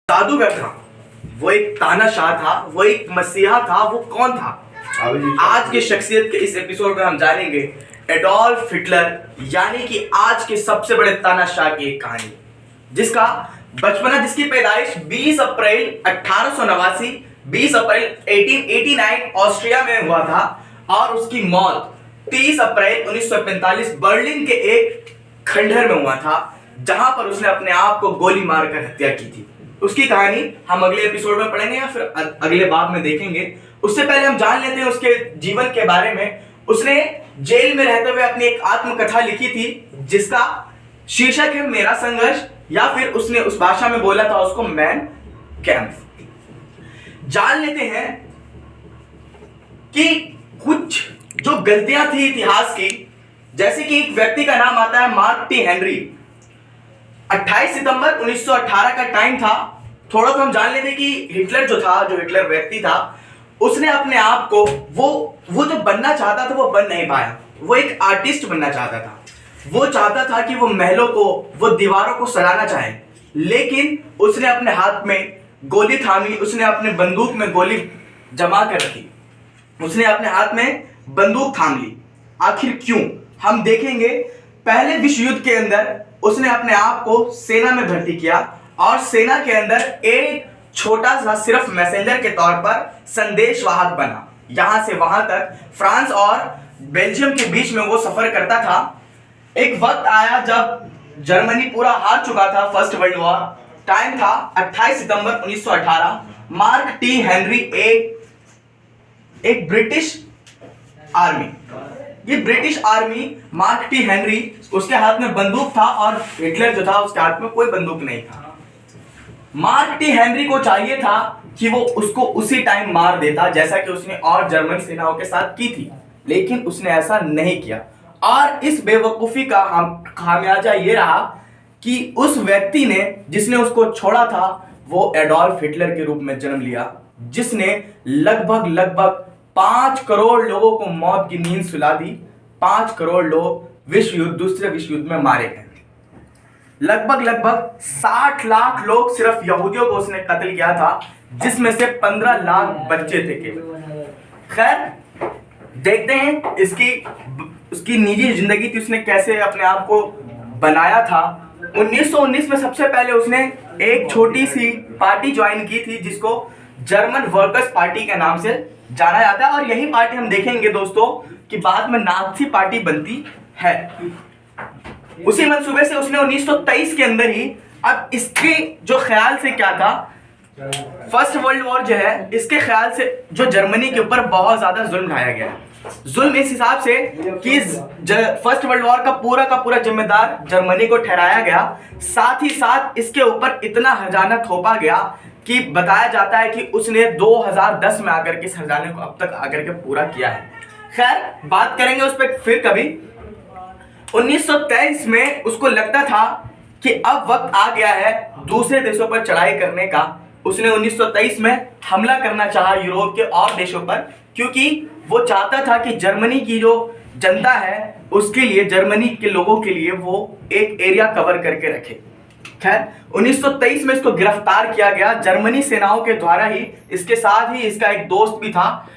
जादूगर था, वो एक तानाशाह था, वो एक मसीहा था। वो कौन था? आज की शख्सियत के इस एपिसोड में हम जानेंगे एडोल्फ हिटलर, यानी कि आज के सबसे बड़े तानाशाह की एक कहानी, जिसका बचपना, जिसकी पैदाइश 20 अप्रैल 1889 20 अप्रैल 1889 ऑस्ट्रिया में हुआ था और उसकी मौत 30 अप्रैल 1945 बर्लिन के एक खंडहर में हुआ था, जहां पर उसने अपने आप को गोली मारकर हत्या की थी। उसकी कहानी हम अगले एपिसोड में पढ़ेंगे या फिर अगले भाग में देखेंगे। उससे पहले हम जान लेते हैं उसके जीवन के बारे में। उसने जेल में रहते हुए अपनी एक आत्मकथा लिखी थी, जिसका शीर्षक है मेरा संघर्ष, या फिर उसने उस भाषा में बोला था उसको मैन कैम्प। जान लेते हैं कि कुछ जो गलतियां थी इतिहास की, जैसे कि एक व्यक्ति का नाम आता है मार्क टी हेनरी। 28 सितंबर 1918 का टाइम था। थोड़ा सा हम जान लेते कि हिटलर जो था, जो हिटलर व्यक्ति था, उसने अपने आप को वो जो बनना चाहता था वो बन नहीं पाया। वो एक आर्टिस्ट बनना चाहता था। वो चाहता था कि वो महलों को, वो दीवारों को सजाना चाहे, लेकिन उसने अपने हाथ में गोली थामी, उसने अपने बंदूक में गोली जमा कर रखी, उसने अपने हाथ में बंदूक थाम ली। आखिर क्यों, हम देखेंगे। पहले विश्व युद्ध के अंदर उसने अपने आप को सेना में भर्ती किया और सेना के अंदर एक छोटा सा सिर्फ मैसेंजर के तौर पर संदेशवाहक बना। यहां से वहां तक फ्रांस और बेल्जियम के बीच में वो सफर करता था। एक वक्त आया जब जर्मनी पूरा हार चुका था, फर्स्ट वर्ल्ड वॉर। टाइम था 28 सितंबर 1918। मार्क टी हेनरी एक ब्रिटिश आर्मी, ये British army, mark T Henry, उसके हाथ में बंदूक था और हिटलर जो था उसके हाथ में कोई बंदूक नहीं था। मार्क टी हेनरी को चाहिए था कि वो उसको उसी टाइम मार देता, जैसा कि उसने और जर्मन सेनाओं के साथ की थी, लेकिन उसने ऐसा नहीं किया। और इस बेवकूफी का खामियाजा ये रहा कि उस व्यक्ति ने, जिसने उसको छोड़ा था, वो एडोल्फ हिटलर के रूप में जन्म लिया, जिसने लगभग 5 करोड़ लोगों को मौत की नींद सुला दी। 5 करोड़ लोग दूसरे विश्व युद्ध में मारे गए। लगभग 60 लाख लोग सिर्फ यहूदियों को उसने कत्ल किया था, जिसमें से 15 लाख बच्चे थे केवल। खैर, देखते हैं उसकी निजी जिंदगी थी, उसने कैसे अपने आप को बनाया था। 1919 में सबसे पहले उसने एक छोटी सी पार्टी ज्वाइन की थी, जिसको जर्मन वर्कर्स पार्टी के नाम से जाना जाता है। और यही पार्टी हम देखेंगे दोस्तों कि बाद में नाजी पार्टी बनती है। उसी मंसूबे से उसने 1923 के अंदर ही, अब इसके जो ख्याल से क्या था, फर्स्ट वर्ल्ड वॉर जो है, इसके ख्याल से जो जर्मनी के ऊपर बहुत ज्यादा जुल्म ढाया गया। जुल्म इस हिसाब से कि फर्स्ट वर्ल्ड वॉर का पूरा जिम्मेदार जर्मनी को ठहराया गया। साथ ही साथ इसके ऊपर इतना खजाना थोपा गया कि बताया जाता है कि उसने 2010 में आकर के इस खजाने को अब तक आकर के पूरा किया है। खैर, बात करेंगे उस पर फिर कभी। 1923 में उसको लगता था कि अब वक्त आ गया है दूसरे देशों पर चढ़ाई करने का। उसने 1923 में हमला करना चाहा यूरोप के और देशों पर, क्योंकि वो चाहता था कि जर्मनी की जो जनता है उसके लिए, जर्मनी के लोगों के लिए वो एक एरिया कवर करके रखे। खैर, 1923 में इसको गिरफ्तार किया गया जर्मनी सेनाओं के द्वारा ही। इसके साथ ही इसका एक दोस्त भी था,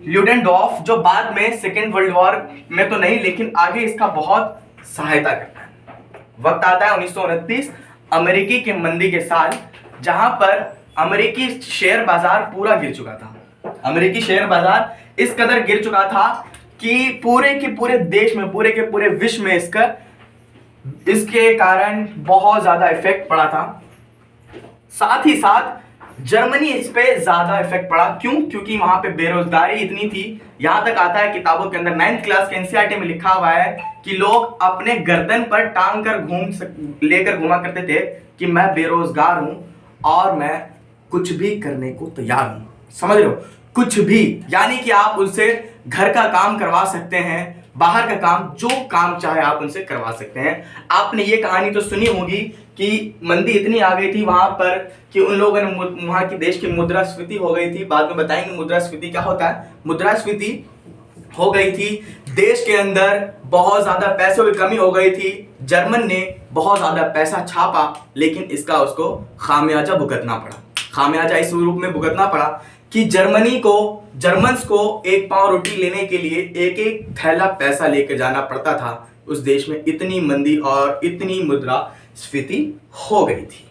ल्यूडेनडॉर्फ, जो बाद में सेकेंड वर्ल्ड वॉर में तो नहीं, लेकिन आगे इसका बहुत सहायता करता है। वक्त आता है 1929, अमेरिकी के मंदी के साल, जहां पर अमेरिकी शेयर बाजार पूरा गिर चुका था। अमेरिकी शेयर बाजार इस कदर गिर चुका था कि पूरे के पूरे देश में, पूरे के पूरे विश्व में इसके कारण बहुत ज्यादा इफेक्ट पड़ा था। साथ ही साथ जर्मनी इस पे ज्यादा इफेक्ट पड़ा। क्यों? क्योंकि वहां पे बेरोजगारी इतनी थी। यहां तक आता है किताबों के अंदर, 9th क्लास के एनसीईआरटी में लिखा हुआ है कि लोग अपने गर्दन पर टांग कर लेकर घुमा करते थे कि मैं बेरोजगार हूं और मैं कुछ भी करने को तैयार हूं। समझ रहे हो? कुछ भी, यानी कि आप उनसे घर का काम करवा सकते हैं, बाहर का काम, जो काम चाहे आप उनसे करवा सकते हैं। आपने ये कहानी तो सुनी होगी कि मंदी इतनी आ गई थी वहां पर कि उन लोगों ने, वहां की देश की मुद्रास्फीति हो गई थी। बाद में बताएंगे मुद्रास्फीति क्या होता है। मुद्रास्फीति हो गई थी, देश के अंदर बहुत ज्यादा पैसों की कमी हो गई थी। जर्मन ने बहुत ज़्यादा पैसा छापा, लेकिन इसका उसको खामियाजा भुगतना पड़ा। खामियाजा इस रूप में भुगतना पड़ा कि जर्मन्स को एक पाव रोटी लेने के लिए एक एक थैला पैसा लेके जाना पड़ता था। उस देश में इतनी मंदी और इतनी मुद्रास्फीति हो गई थी।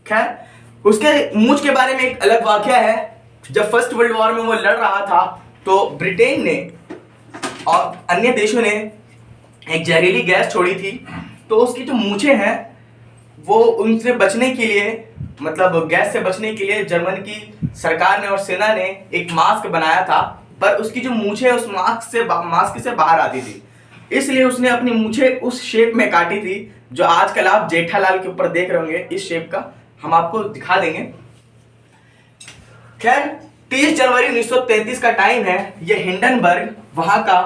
खैर, उसके मूंछ के बारे में एक अलग वाकया है। जब फर्स्ट वर्ल्ड वॉर में वो लड़ रहा था तो ब्रिटेन ने और अन्य देशों ने एक जहरीली गैस छोड़ी थी, तो उसकी जो मूंछें हैं वो उनसे बचने के लिए, मतलब गैस से बचने के लिए जर्मन की सरकार ने और सेना ने एक मास्क बनाया था, पर उसकी जो मूंछें उस मास्क से बाहर आती थी, इसलिए उसने अपनी मूंछें उस शेप में काटी थी जो आजकल आप जेठालाल के ऊपर देख रहे होंगे। इस शेप का हम आपको दिखा देंगे। खैर, 30 जनवरी 1933 का टाइम है। ये हिंडनबर्ग वहां का,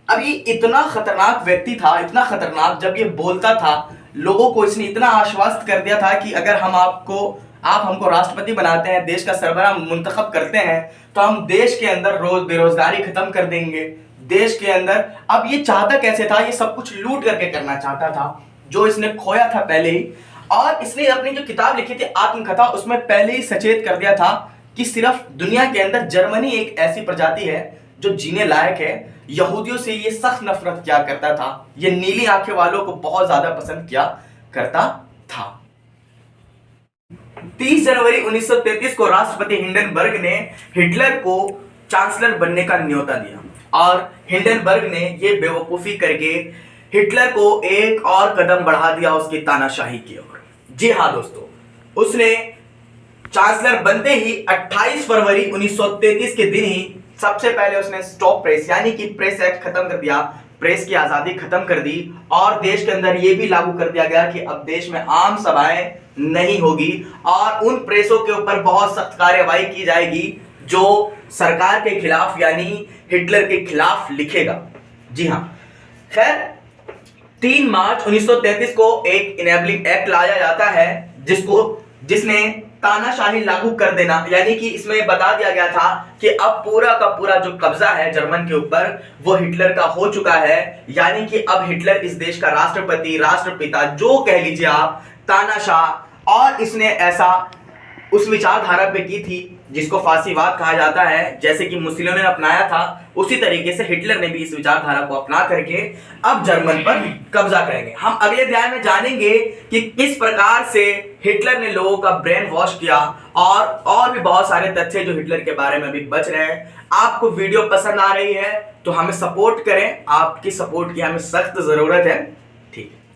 अब ये इतना खतरनाक व्यक्ति था, इतना खतरनाक, जब ये बोलता था लोगों को इसने इतना आश्वस्त कर दिया था कि अगर आप हमको राष्ट्रपति बनाते हैं, देश का सरबराह मुंतखब करते हैं, तो हम देश के अंदर रोज बेरोजगारी खत्म कर देंगे। देश के अंदर, अब ये चाहता कैसे था, ये सब कुछ लूट करके करना चाहता था जो इसने खोया था पहले ही। और इसने अपनी जो किताब लिखी थी आत्मकथा, उसमें पहले ही सचेत कर दिया था कि सिर्फ दुनिया के अंदर जर्मनी एक ऐसी प्रजाति है जो जीने लायक है। यहूदियों से ये सख्त नफरत किया करता था, ये नीली आंखें वालों को बहुत ज्यादा पसंद किया करता था। 30 जनवरी 1933 को राष्ट्रपति हिंडनबर्ग ने हिटलर को चांसलर बनने का न्योता दिया और हिंडनबर्ग ने ये बेवकूफी करके हिटलर को एक और कदम बढ़ा दिया उसकी तानाशाही की ओर। जी हाँ दोस्तों, उसने चांसलर बनते ही 28 फरवरी 1933 के दिन ही सबसे पहले उसने स्टॉप प्रेस यानी कि प्रेस एक्ट खत्म कर दिया, प्रेस की आजादी खत्म कर दी और देश के अंदर यह भी लागू कर दिया गया कि अब देश में आम सभाएं नहीं होगी और उन प्रेसों के ऊपर बहुत सख्त कार्यवाही की जाएगी जो सरकार के खिलाफ यानी हिटलर के खिलाफ लिखेगा। जी हाँ। खैर, 3 मार्च 1933 को एक इनेबलिंग एक्ट लाया जाता है जिसने तानाशाही लागू कर देना, यानी कि इसमें बता दिया गया था कि अब पूरा का पूरा जो कब्जा है जर्मन के ऊपर वो हिटलर का हो चुका है, यानी कि अब हिटलर इस देश का राष्ट्रपति, राष्ट्रपिता, जो कह लीजिए आप, तानाशाह। और इसने ऐसा उस विचारधारा पे की थी जिसको फांसीवाद कहा जाता है, जैसे कि मुसोलिनी ने अपनाया था, उसी तरीके से हिटलर ने भी इस विचारधारा को अपना करके अब जर्मन पर कब्जा करेंगे। हम अगले अध्याय में जानेंगे कि किस प्रकार से हिटलर ने लोगों का ब्रेन वॉश किया और भी बहुत सारे तथ्य जो हिटलर के बारे में अभी बच रहे हैं। आपको वीडियो पसंद आ रही है तो हमें सपोर्ट करें, आपकी सपोर्ट की हमें सख्त जरूरत है।